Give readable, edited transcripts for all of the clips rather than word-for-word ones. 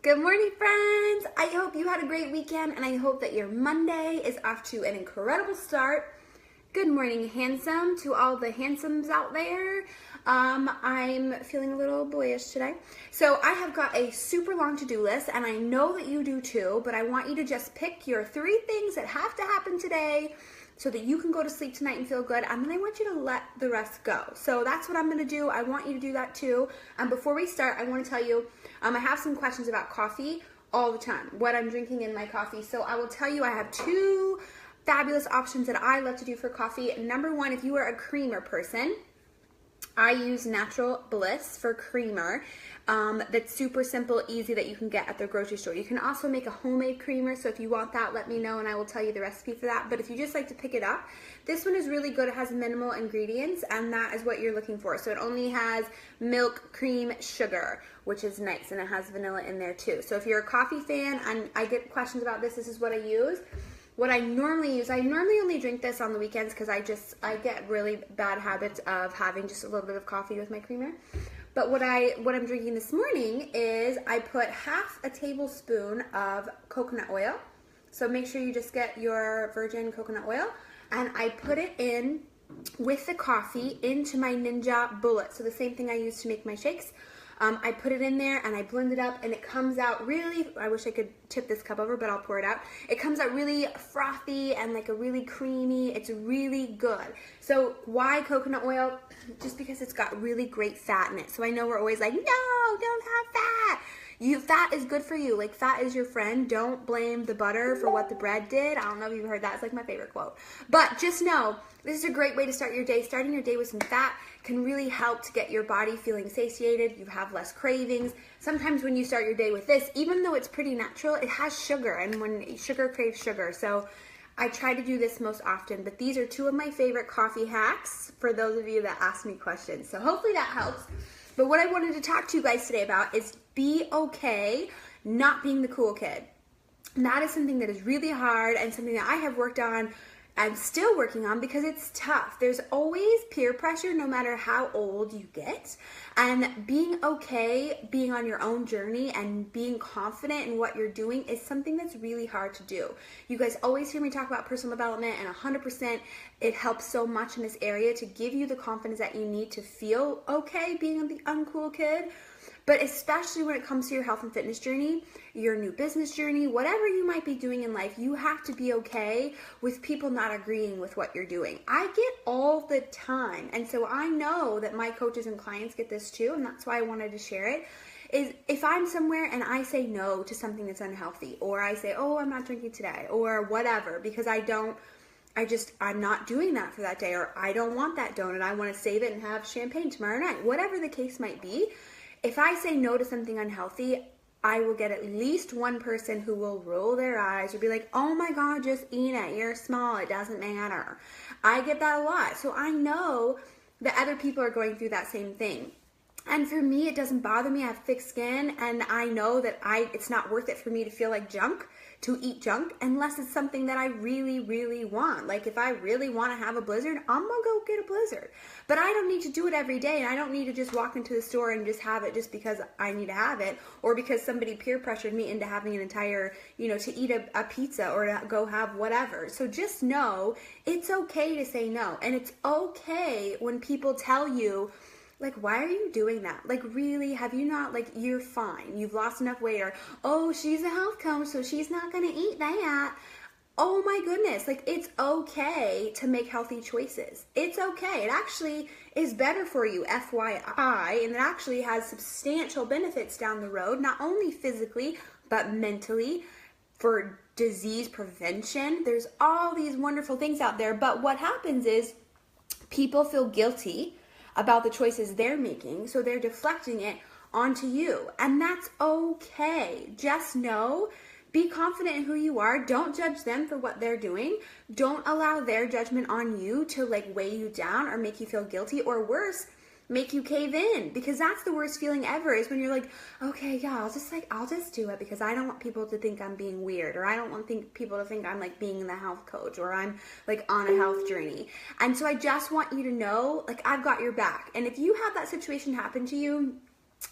Good morning, friends. I hope you had a great weekend and I hope that your Monday is off to an incredible start. Good morning, handsome, to all the handsomes out there. I'm feeling a little boyish today. So I have got a super long to-do list and I know that you do too, but I want you to just pick your 3 things that have to happen today so that you can go to sleep tonight and feel good, and then I want you to let the rest go. So that's what I'm gonna do. I want you to do that too. Before we start, I wanna tell you, I have some questions about coffee all the time, what I'm drinking in my coffee. So I will tell you I have 2 fabulous options that I love to do for coffee. Number 1, if you are a creamer person, I use Natural Bliss for creamer. That's super simple, easy, that you can get at the grocery store. You can also make a homemade creamer, so if you want that, let me know and I will tell you the recipe for that. But if you just like to pick it up, this one is really good. It has minimal ingredients, and that is what you're looking for. So it only has milk, cream, sugar, which is nice, and it has vanilla in there too. So if you're a coffee fan, and I get questions about this is what I use. What I normally use, I normally only drink this on the weekends because I get really bad habits of having just a little bit of coffee with my creamer. But what I'm drinking this morning is I put half a tablespoon of coconut oil. So make sure you just get your virgin coconut oil, and I put it in with the coffee into my Ninja Bullet. So the same thing I use to make my shakes. I put it in there and I blend it up, and it comes out really, I wish I could tip this cup over, but I'll pour it out. It comes out really frothy and like a really creamy. It's really good. So why coconut oil? Just because it's got really great fat in it. So I know we're always like, no, don't have fat. Fat is good for you. Like, fat is your friend. Don't blame the butter for what the bread did. I don't know if you've heard that. It's like my favorite quote. But just know, this is a great way to start your day. Starting your day with some fat can really help to get your body feeling satiated. You have less cravings. Sometimes when you start your day with this, even though it's pretty natural, it has sugar, and when sugar craves sugar. So I try to do this most often, but these are 2 of my favorite coffee hacks for those of you that ask me questions. So hopefully that helps. But what I wanted to talk to you guys today about is be okay not being the cool kid. And that is something that is really hard and something that I have worked on and still working on because it's tough. There's always peer pressure no matter how old you get. And being okay, being on your own journey and being confident in what you're doing is something that's really hard to do. You guys always hear me talk about personal development, and 100% it helps so much in this area to give you the confidence that you need to feel okay being the uncool kid. But especially when it comes to your health and fitness journey, your new business journey, whatever you might be doing in life, you have to be okay with people not agreeing with what you're doing. I get all the time. And so I know that my coaches and clients get this too, and that's why I wanted to share it. Is if I'm somewhere and I say no to something that's unhealthy, or I say, oh, I'm not drinking today, or whatever, because I'm not doing that for that day, or I don't want that donut, I want to save it and have champagne tomorrow night, whatever the case might be. If I say no to something unhealthy, I will get at least one person who will roll their eyes or be like, oh my God, just eat it. You're small. It doesn't matter. I get that a lot. So I know that other people are going through that same thing. And for me, it doesn't bother me. I have thick skin, and I know that it's not worth it for me to feel like junk, to eat junk, unless it's something that I really, really want. Like, if I really want to have a Blizzard, I'm going to go get a Blizzard. But I don't need to do it every day, and I don't need to just walk into the store and just have it just because I need to have it, or because somebody peer pressured me into having an entire, to eat a pizza or to go have whatever. So just know it's okay to say no, and it's okay when people tell you, like, why are you doing that? Like, really, have you not, like, you're fine. You've lost enough weight, or, oh, she's a health coach, so she's not going to eat that. Oh my goodness, like, it's okay to make healthy choices. It's okay. It actually is better for you, FYI, and it actually has substantial benefits down the road, not only physically, but mentally, for disease prevention. There's all these wonderful things out there, but what happens is people feel guilty about the choices they're making, so they're deflecting it onto you, and that's okay. Just know, be confident in who you are. Don't judge them for what they're doing. Don't allow their judgment on you to, like, weigh you down or make you feel guilty, or worse, make you cave in, because that's the worst feeling ever, is when you're like, okay, yeah, I'll just do it because I don't want people to think I'm being weird, or I don't want people to think I'm like being the health coach, or I'm like on a health journey. And so I just want you to know, like, I've got your back. And if you have that situation happen to you,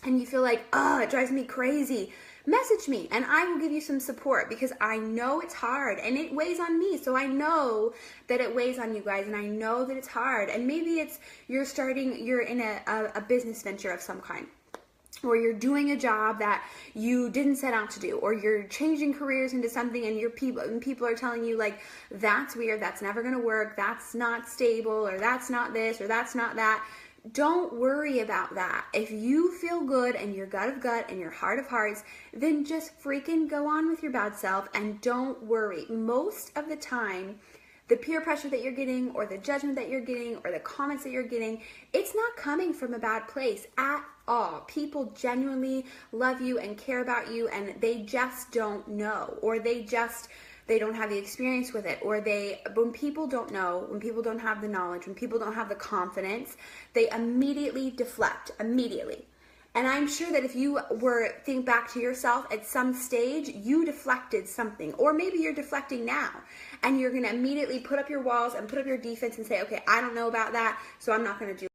and you feel like, oh, it drives me crazy, message me and I will give you some support, because I know it's hard and it weighs on me. So I know that it weighs on you guys, and I know that it's hard. And maybe it's you're in a business venture of some kind, or you're doing a job that you didn't set out to do, or you're changing careers into something and people are telling you like, that's weird, that's never going to work, that's not stable, or that's not this, or that's not that. Don't worry about that. If you feel good and your gut of gut and your heart of hearts, then just freaking go on with your bad self and don't worry. Most of the time, the peer pressure that you're getting, or the judgment that you're getting, or the comments that you're getting, it's not coming from a bad place at all. People genuinely love you and care about you, and they just don't know, or they don't have the experience with it, or when people don't know, when people don't have the knowledge, when people don't have the confidence, they immediately deflect, immediately. And I'm sure that if you think back to yourself at some stage, you deflected something, or maybe you're deflecting now, and you're going to immediately put up your walls and put up your defense and say, okay, I don't know about that, so I'm not going to do it.